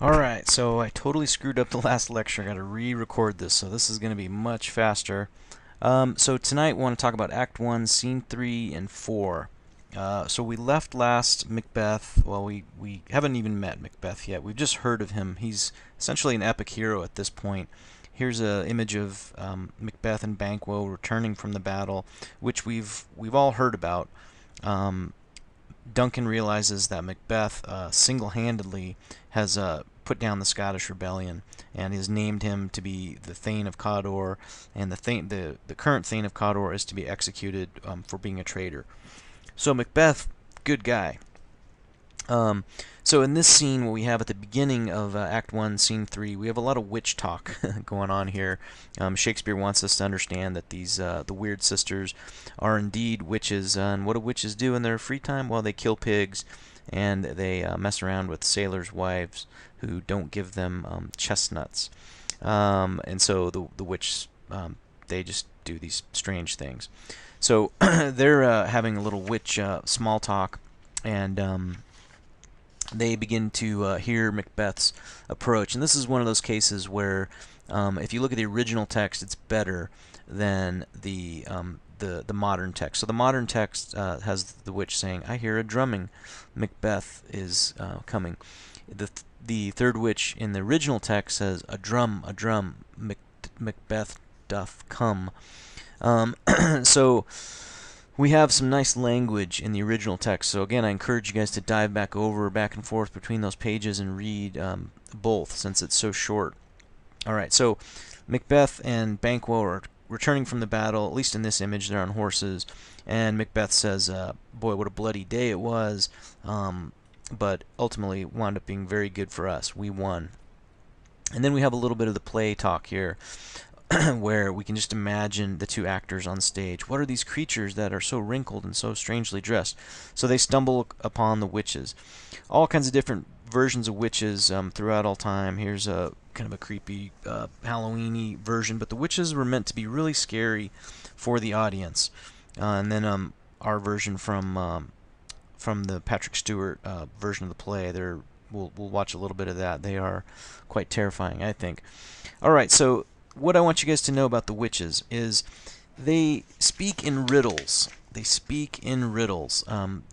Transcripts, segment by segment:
Alright, so I totally screwed up the last lecture. I gotta re-record this, so this is gonna be much faster. So tonight we want to talk about Act 1, Scene 3, and 4. So we left last Macbeth. Well, we haven't even met Macbeth yet. We've just heard of him. He's essentially an epic hero at this point. Here's an image of Macbeth and Banquo returning from the battle, which we've all heard about. Um, Duncan realizes that Macbeth single-handedly has put down the Scottish rebellion and has named him to be the Thane of Cawdor, and the current Thane of Cawdor is to be executed for being a traitor. So Macbeth, good guy. Um, so in this scene, what we have at the beginning of Act 1, Scene 3, we have a lot of witch talk going on here. Shakespeare wants us to understand that the weird sisters are indeed witches, and what do witches do in their free time? Well, they kill pigs, and they mess around with sailors' wives who don't give them chestnuts. And so the witch, they just do these strange things. So they're having a little witch small talk, and they begin to hear Macbeth's approach. And this is one of those cases where, if you look at the original text, it's better than the modern text. So the modern text has the witch saying, "I hear a drumming. Macbeth is coming." The third witch in the original text says, "A drum, a drum. Macbeth doth come." Um, so we have some nice language in the original text. So again, I encourage you guys to dive back and forth between those pages and read both, since it's so short. All right, so Macbeth and Banquo are returning from the battle. At least in this image, they're on horses, and Macbeth says, "Boy, what a bloody day it was." But ultimately wound up being very good for us. We won. And then we have a little bit of the play talk here. Where we can just imagine the two actors on stage. What are these creatures that are so wrinkled and so strangely dressed? So they stumble upon the witches. All kinds of different versions of witches throughout all time. Here's a kind of a creepy Halloween-y version, but the witches were meant to be really scary for the audience. And then our version from the Patrick Stewart version of the play. We'll watch a little bit of that. They are quite terrifying, I think. All right, so what I want you guys to know about the witches is they speak in riddles. They speak in riddles.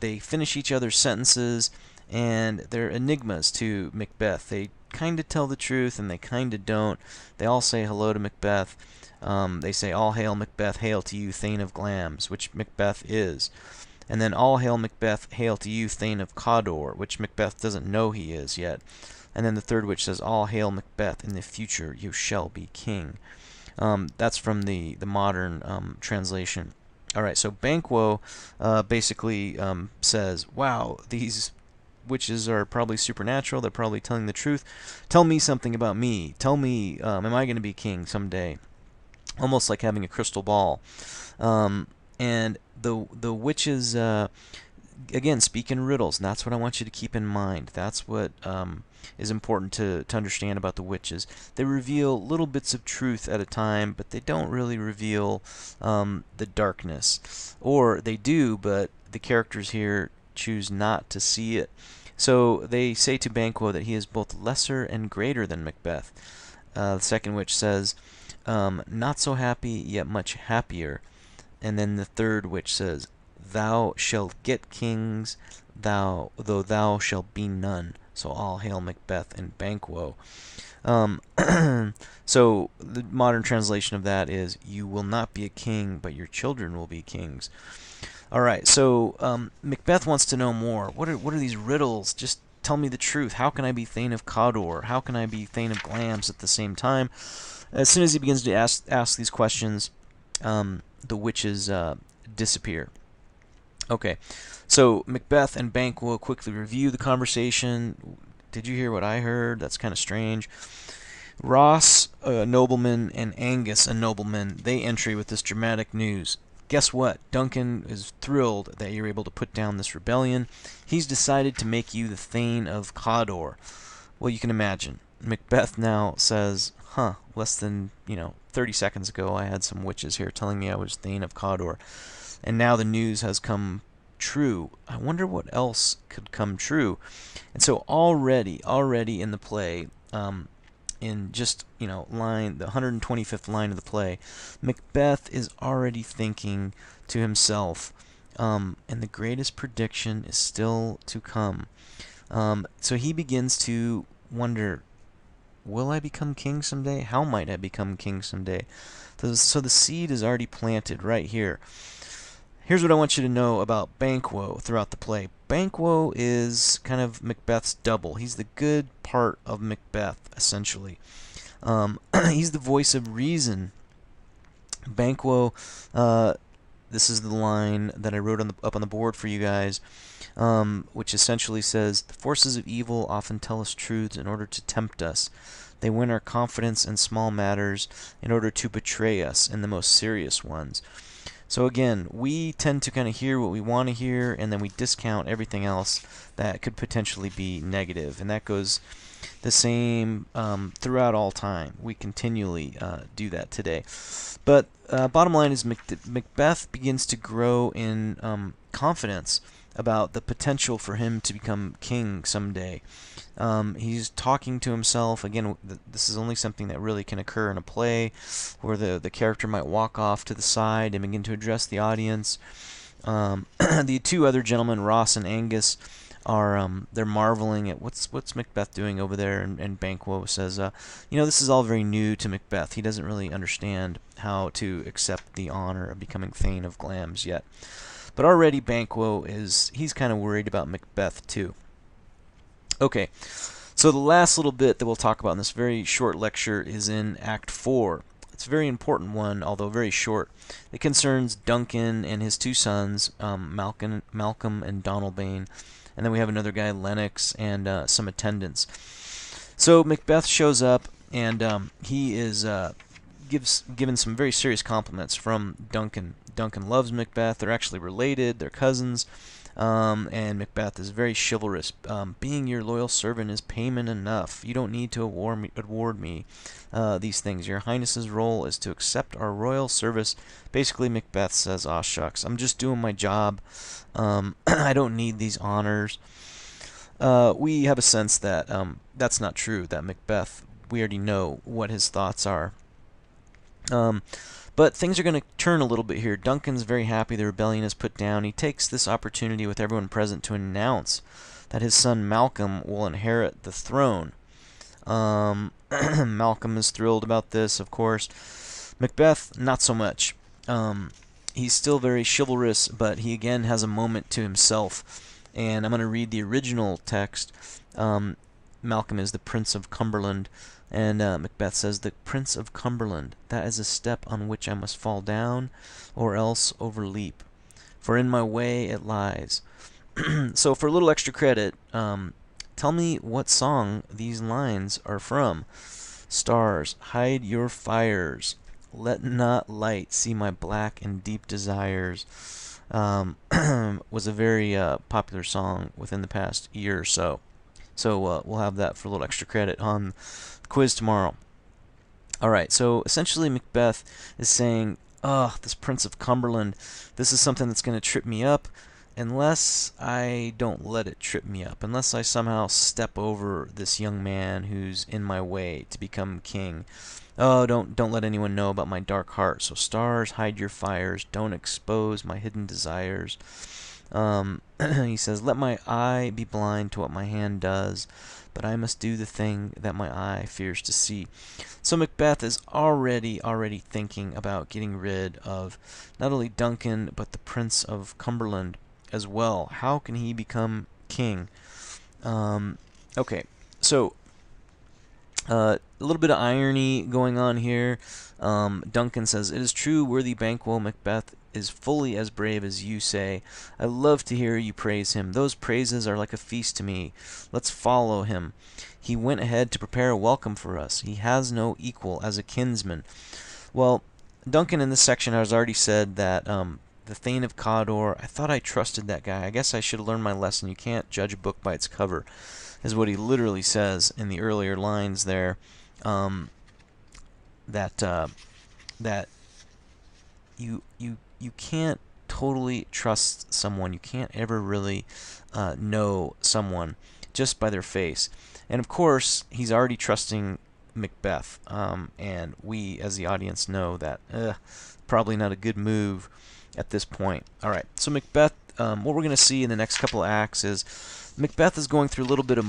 They finish each other's sentences, and they're enigmas to Macbeth. They kind of tell the truth, and they kind of don't. They all say hello to Macbeth. They say, "All hail Macbeth, hail to you, Thane of Glamis," which Macbeth is. And then, "All hail Macbeth, hail to you, Thane of Cawdor," which Macbeth doesn't know he is yet. And then the third witch says, "All hail Macbeth, in the future you shall be king." That's from the modern translation. All right, so Banquo basically says, "Wow, these witches are probably supernatural. They're probably telling the truth. Tell me something about me. Tell me, am I going to be king someday?" Almost like having a crystal ball. And the witches again speak in riddles, and that's what I want you to keep in mind. That's what is important to understand about the witches. They reveal little bits of truth at a time, but they don't really reveal the darkness. Or they do, but the characters here choose not to see it. So they say to Banquo that he is both lesser and greater than Macbeth. The second witch says, "Not so happy, yet much happier." And then the third witch says, "Thou shalt get kings, though thou shalt be none." So all hail Macbeth and Banquo. Um, so the modern translation of that is, "You will not be a king, but your children will be kings." All right, so Macbeth wants to know more. What are these riddles? Just tell me the truth. How can I be Thane of Cawdor? How can I be Thane of Glamis at the same time? As soon as he begins to ask these questions, the witches disappear. Okay, so Macbeth and Banquo quickly review the conversation. "Did you hear what I heard? That's kind of strange." Ross, a nobleman, and Angus, a nobleman, they entry with this dramatic news. "Guess what? Duncan is thrilled that you're able to put down this rebellion. He's decided to make you the Thane of Cawdor." Well, you can imagine. Macbeth now says, less than, 30 seconds ago I had some witches here telling me I was Thane of Cawdor. And now the news has come true. I wonder what else could come true. And so already in the play, in just, the 125th line of the play, Macbeth is already thinking to himself, and the greatest prediction is still to come. So he begins to wonder, will I become king someday? How might I become king someday? So the seed is already planted right here. Here's what I want you to know about Banquo throughout the play. Banquo is kind of Macbeth's double. He's the good part of Macbeth, essentially. He's the voice of reason. Banquo, this is the line that I wrote up on the board for you guys, which essentially says, the forces of evil often tell us truths in order to tempt us. They win our confidence in small matters in order to betray us in the most serious ones. So again, we tend to kind of hear what we want to hear, and then we discount everything else that could potentially be negative. And that goes the same throughout all time. We continually do that today. But bottom line is Macbeth begins to grow in confidence about the potential for him to become king someday. He's talking to himself. Again, this is only something that really can occur in a play, where the character might walk off to the side and begin to address the audience. The two other gentlemen, Ross and Angus, are they're marveling at what's Macbeth doing over there, and Banquo says, this is all very new to Macbeth. He doesn't really understand how to accept the honor of becoming Thane of Glamis yet. But already Banquo he's kind of worried about Macbeth too. Okay, so the last little bit that we'll talk about in this very short lecture is in Act 4. It's a very important one, although very short. It concerns Duncan and his two sons, Malcolm and Donalbain, and then we have another guy, Lennox, and some attendants. So Macbeth shows up, and he is given some very serious compliments from Duncan. Duncan loves Macbeth. They're actually related. They're cousins. And Macbeth is very chivalrous. Being your loyal servant is payment enough. You don't need to award me these things. Your Highness's role is to accept our royal service. Basically, Macbeth says, "Aw shucks, I'm just doing my job. I don't need these honors." We have a sense that that's not true. That Macbeth, we already know what his thoughts are. But things are going to turn a little bit here. Duncan's very happy the rebellion is put down. He takes this opportunity with everyone present to announce that his son Malcolm will inherit the throne. Malcolm is thrilled about this, of course. Macbeth, not so much. He's still very chivalrous, but he again has a moment to himself. And I'm going to read the original text. Malcolm is the Prince of Cumberland. And Macbeth says, "The Prince of Cumberland, that is a step on which I must fall down, or else overleap. For in my way it lies." So for a little extra credit, tell me what song these lines are from. "Stars, hide your fires. Let not light see my black and deep desires." Was a very popular song within the past year or so. So we'll have that for a little extra credit on the quiz tomorrow. Alright, so essentially Macbeth is saying, this Prince of Cumberland, this is something that's going to trip me up unless I don't let it trip me up, unless I somehow step over this young man who's in my way to become king. Oh, don't let anyone know about my dark heart. So stars, hide your fires. Don't expose my hidden desires. He says, "Let my eye be blind to what my hand does, but I must do the thing that my eye fears to see." So Macbeth is already thinking about getting rid of not only Duncan, but the Prince of Cumberland as well. How can he become king? Okay, so a little bit of irony going on here. Duncan says, "It is true, worthy Banquo, Macbeth is fully as brave as you say. I love to hear you praise him. Those praises are like a feast to me. Let's follow him. He went ahead to prepare a welcome for us. He has no equal as a kinsman." Well, Duncan in this section has already said that the Thane of Cawdor, I thought I trusted that guy. I guess I should have learned my lesson. You can't judge a book by its cover, is what he literally says in the earlier lines there. That you can't totally trust someone. You can't ever really know someone just by their face. And of course, he's already trusting Macbeth, and we as the audience know that probably not a good move at this point. All right, so Macbeth, what we're going to see in the next couple of acts is Macbeth is going through a little bit of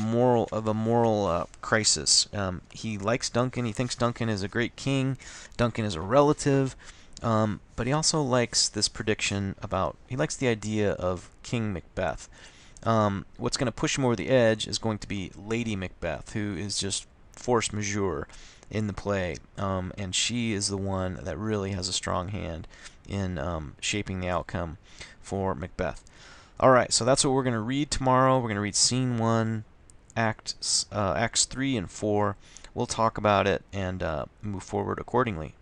a moral crisis. He likes Duncan. He thinks Duncan is a great king. Duncan is a relative. But he also likes this prediction about, he likes the idea of King Macbeth. What's going to push him over the edge is going to be Lady Macbeth, who is just force majeure in the play. And she is the one that really has a strong hand in shaping the outcome for Macbeth. Alright, so that's what we're going to read tomorrow. We're going to read Scene 1, Acts 3 and 4. We'll talk about it and move forward accordingly.